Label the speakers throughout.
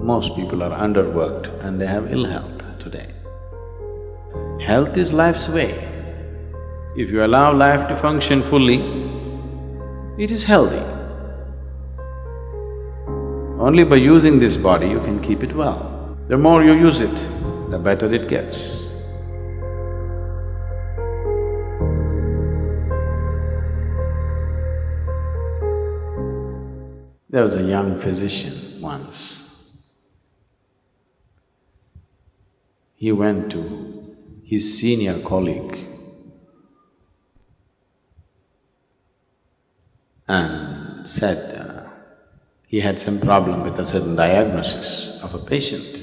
Speaker 1: Most people are underworked and they have ill health today. Health is life's way. If you allow life to function fully, it is healthy. Only by using this body you can keep it well. The more you use it, the better it gets. There was a young physician once. He went to his senior colleague and said he had some problem with a certain diagnosis of a patient.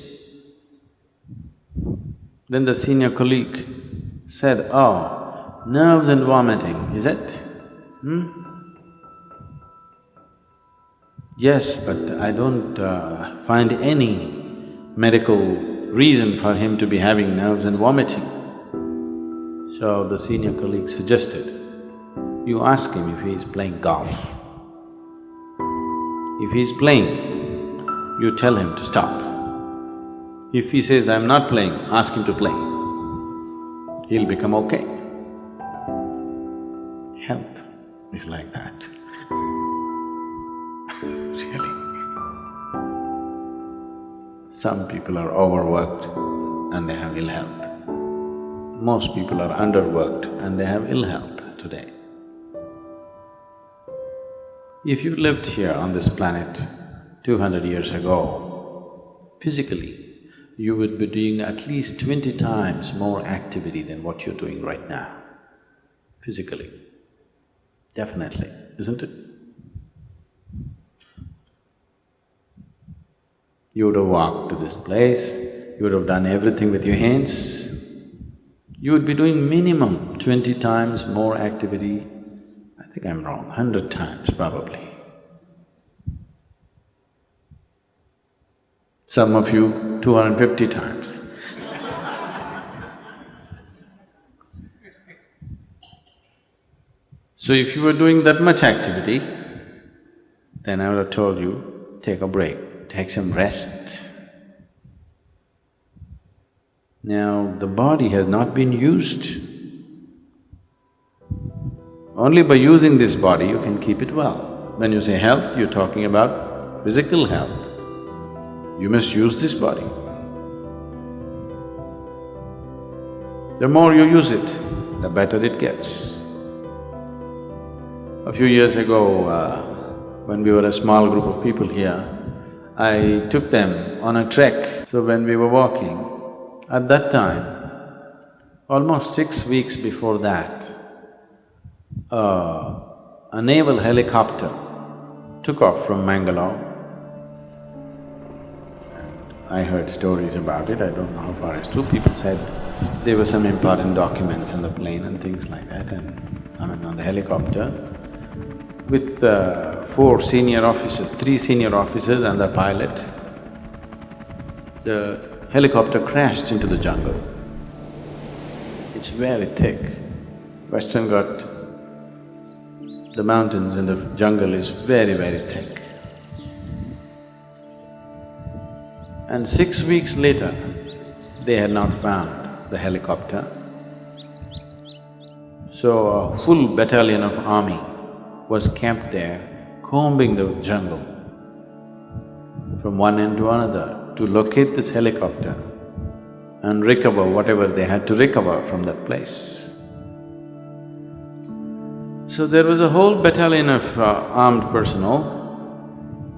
Speaker 1: Then the senior colleague said, "Oh, nerves and vomiting, is it? Yes, but I don't find any medical reason for him to be having nerves and vomiting." So the senior colleague suggested, you ask him if he is playing golf. If he is playing, you tell him to stop. If he says, "I'm not playing," ask him to play. He'll become okay. Health is like that. Really. Some people are overworked and they have ill health. Most people are underworked and they have ill health today. If you lived here on this planet 200 years ago, physically, you would be doing at least 20 times more activity than what you're doing right now, physically. Definitely, isn't it? You would have walked to this place, you would have done everything with your hands. You would be doing minimum 20 times more activity. I think I'm wrong, 100 times probably. Some of you 250 times. So if you were doing that much activity, then I would have told you, take a break, take some rest. Now, the body has not been used. Only by using this body you can keep it well. When you say health, you're talking about physical health. You must use this body. The more you use it, the better it gets. A few years ago, when we were a small group of people here, I took them on a trek. So when we were walking, at that time, almost 6 weeks before that, a naval helicopter took off from Mangalore. And I heard stories about it, I don't know how far it's true. People said there were some important documents on the plane and things like that, and on the helicopter, with 4 senior officers, 3 senior officers and the pilot. The helicopter crashed into the jungle. It's very thick. Western Ghat, the mountains and the jungle is very, very thick. And 6 weeks later, they had not found the helicopter. So a full battalion of army was camped there, combing the jungle from one end to another to locate this helicopter and recover whatever they had to recover from that place. So there was a whole battalion of armed personnel,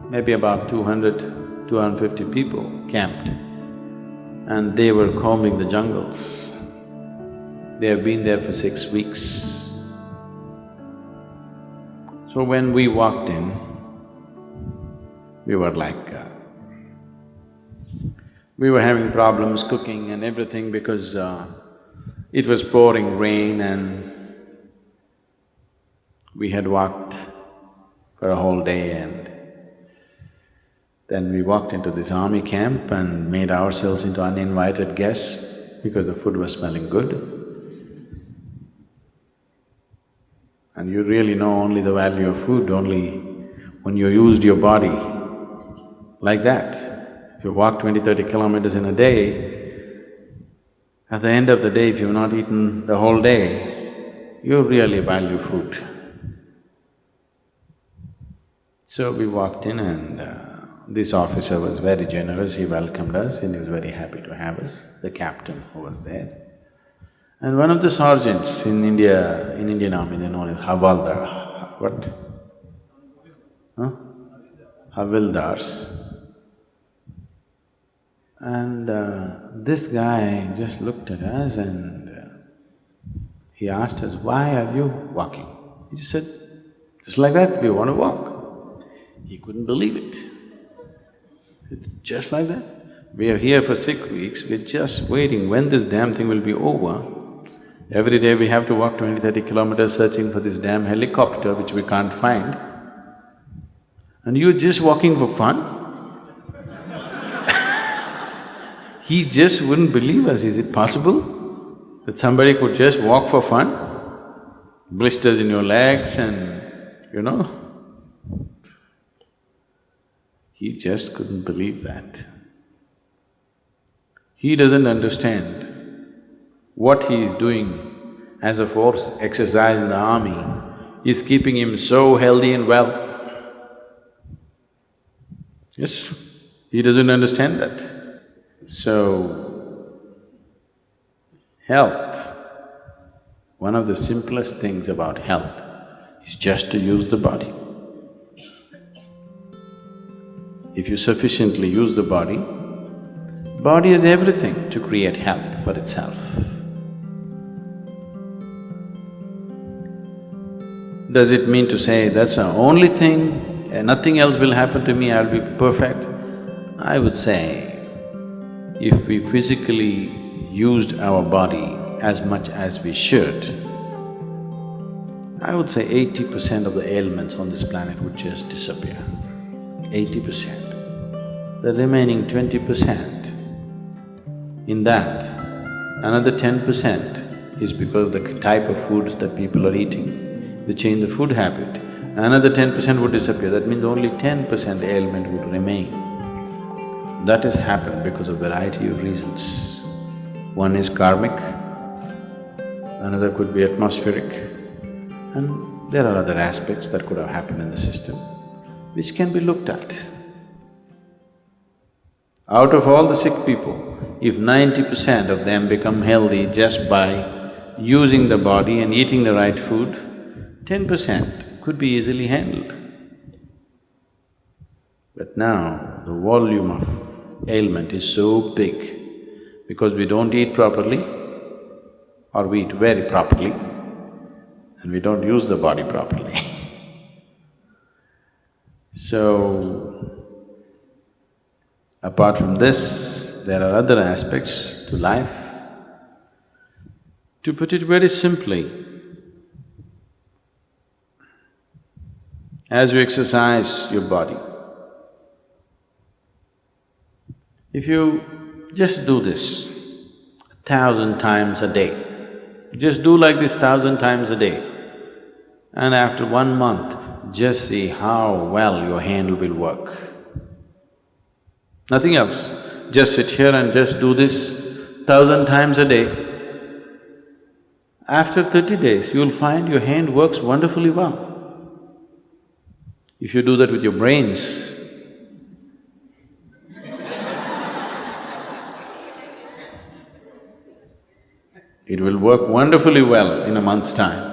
Speaker 1: maybe about 200, 250 people camped, and they were combing the jungles. They have been there for 6 weeks. So when we walked in, we were like… we were having problems cooking and everything because it was pouring rain and we had walked for a whole day, and then we walked into this army camp and made ourselves into uninvited guests because the food was smelling good. And you really know only the value of food only when you used your body like that. If you walk 20-30 kilometers in a day, at the end of the day, if you've not eaten the whole day, you really value food. So we walked in and this officer was very generous, he welcomed us and he was very happy to have us, the captain who was there. And one of the sergeants in India, in Indian army, they're known as Havaldar. What? Huh? Havildars. And this guy just looked at us and he asked us, "Why are you walking?" He just said, "Just like that, we want to walk." He couldn't believe it. Just like that? We are here for 6 weeks, we're just waiting when this damn thing will be over. Every day we have to walk 20-30 kilometers searching for this damn helicopter which we can't find. And you're just walking for fun? He just wouldn't believe us. Is it possible that somebody could just walk for fun? Blisters in your legs and, you know. He just couldn't believe that. He doesn't understand what he is doing as a force exercise in the army is keeping him so healthy and well. Yes, he doesn't understand that. So, health, one of the simplest things about health is just to use the body. If you sufficiently use the body has everything to create health for itself. Does it mean to say that's the only thing, nothing else will happen to me, I'll be perfect? I would say, if we physically used our body as much as we should, I would say 80% of the ailments on this planet would just disappear. 80%. The remaining 20%, in that, another 10% is because of the type of foods that people are eating. They change the food habit, another 10% would disappear. That means only 10% ailment would remain. That has happened because of variety of reasons. One is karmic, another could be atmospheric, and there are other aspects that could have happened in the system which can be looked at. Out of all the sick people, if 90% of them become healthy just by using the body and eating the right food, 10% could be easily handled. But now, the volume of ailment is so big because we don't eat properly or we eat very properly and we don't use the body properly. So, apart from this, there are other aspects to life. To put it very simply, as you exercise your body, if you just do this 1,000 times a day, just do like this 1,000 times a day, and after 1 month, just see how well your hand will work. Nothing else, just sit here and just do this 1,000 times a day. After 30 days, you'll find your hand works wonderfully well. If you do that with your brains, it will work wonderfully well in a month's time.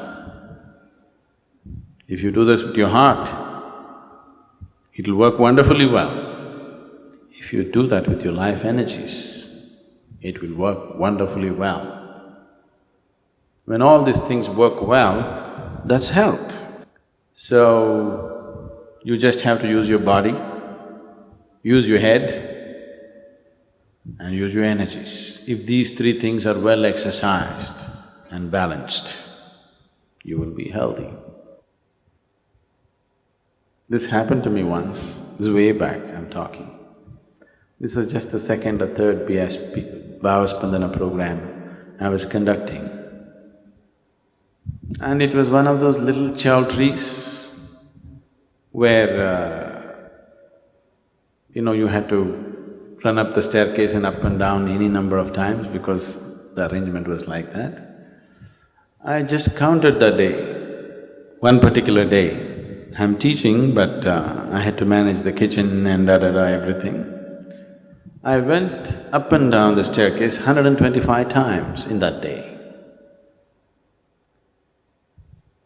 Speaker 1: If you do this with your heart, it'll work wonderfully well. If you do that with your life energies, it will work wonderfully well. When all these things work well, that's health. So, you just have to use your body, use your head, and use your energies. If these three things are well exercised and balanced, you will be healthy. This happened to me once, this is way back I'm talking. This was just the second or third BSP, Bhavaspandana program I was conducting. And it was one of those little chow trees where, you had to run up the staircase and up and down any number of times because the arrangement was like that. I just counted that day, one particular day. I'm teaching, but I had to manage the kitchen and everything. I went up and down the staircase 125 times in that day.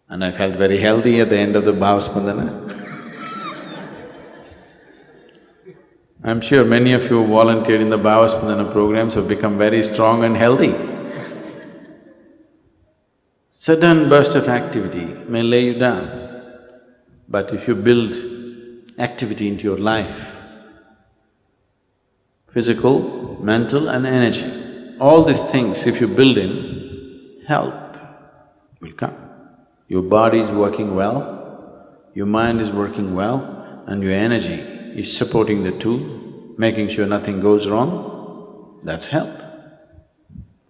Speaker 1: And I felt very healthy at the end of the Bhavaspandana. I'm sure many of you who volunteered in the Bhavaspandana programs have become very strong and healthy. Sudden burst of activity may lay you down, but if you build activity into your life, physical, mental and energy, all these things if you build in, health will come. Your body is working well, your mind is working well, and your energy is supporting the two, making sure nothing goes wrong, that's health.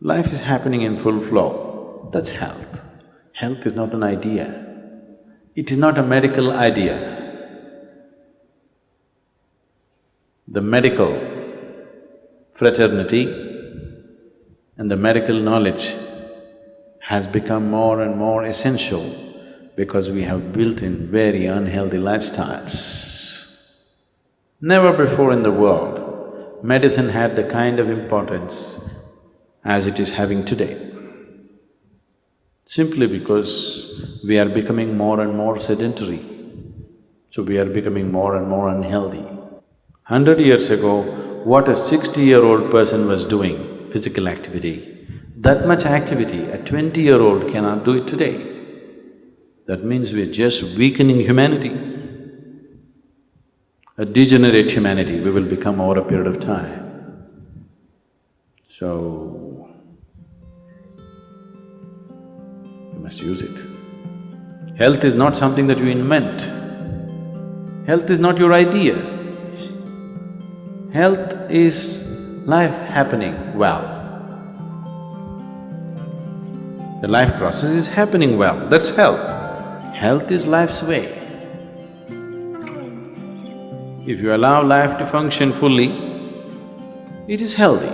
Speaker 1: Life is happening in full flow, that's health. Health is not an idea, it is not a medical idea. The medical fraternity and the medical knowledge has become more and more essential because we have built in very unhealthy lifestyles. Never before in the world, medicine had the kind of importance as it is having today. Simply because we are becoming more and more sedentary, so we are becoming more and more unhealthy. 100 years ago, what a 60-year-old person was doing, physical activity, that much activity a 20-year-old cannot do it today. That means we're just weakening humanity. A degenerate humanity we will become over a period of time. So, you must use it. Health is not something that you invent. Health is not your idea. Health is life happening well. The life process is happening well, that's health. Health is life's way. If you allow life to function fully, it is healthy.